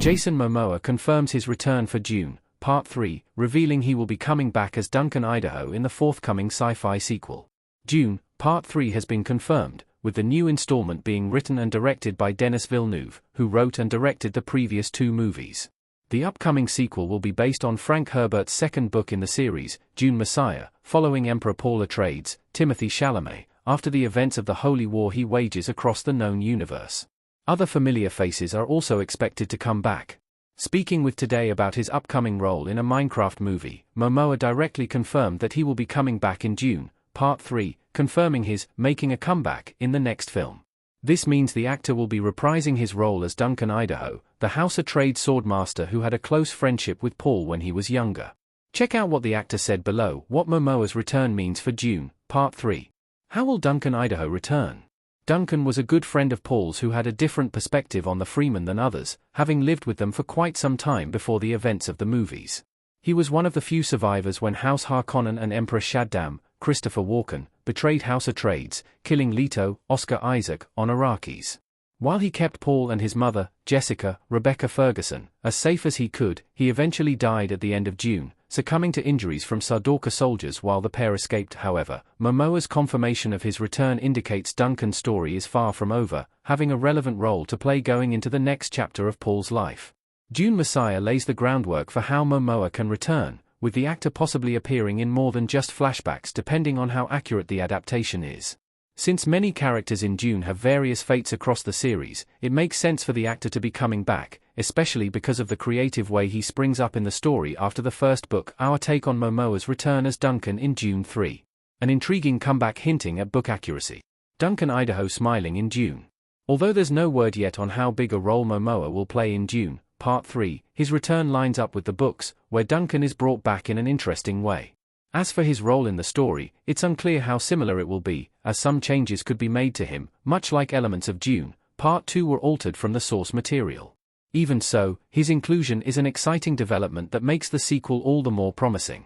Jason Momoa confirms his return for Dune, Part 3, revealing he will be coming back as Duncan Idaho in the forthcoming sci-fi sequel. Dune, Part 3 has been confirmed, with the new installment being written and directed by Denis Villeneuve, who wrote and directed the previous two movies. The upcoming sequel will be based on Frank Herbert's second book in the series, Dune Messiah, following Emperor Paul Atreides, Timothée Chalamet, after the events of the holy war he wages across the known universe. Other familiar faces are also expected to come back. Speaking with Today about his upcoming role in a Minecraft movie, Momoa directly confirmed that he will be coming back in Dune, Part 3, confirming his making a comeback in the next film. This means the actor will be reprising his role as Duncan Idaho, the House Atreides swordmaster who had a close friendship with Paul when he was younger. Check out what the actor said below. What Momoa's return means for Dune, Part 3. How will Duncan Idaho return? Duncan was a good friend of Paul's who had a different perspective on the Freemen than others, having lived with them for quite some time before the events of the movies. He was one of the few survivors when House Harkonnen and Emperor Shaddam, Christopher Walken, betrayed House Atreides, killing Leto, Oscar Isaac, on Arrakis. While he kept Paul and his mother, Jessica, Rebecca Ferguson, as safe as he could, he eventually died at the end of Dune, succumbing to injuries from Sardaukar soldiers while the pair escaped. However, Momoa's confirmation of his return indicates Duncan's story is far from over, having a relevant role to play going into the next chapter of Paul's life. Dune Messiah lays the groundwork for how Momoa can return, with the actor possibly appearing in more than just flashbacks depending on how accurate the adaptation is. Since many characters in Dune have various fates across the series, it makes sense for the actor to be coming back, especially because of the creative way he springs up in the story after the first book. Our take on Momoa's return as Duncan in Dune 3. An intriguing comeback hinting at book accuracy. Duncan Idaho smiling in Dune. Although there's no word yet on how big a role Momoa will play in Dune, Part 3, his return lines up with the books, where Duncan is brought back in an interesting way. As for his role in the story, it's unclear how similar it will be, as some changes could be made to him, much like elements of Dune, Part 2 were altered from the source material. Even so, his inclusion is an exciting development that makes the sequel all the more promising.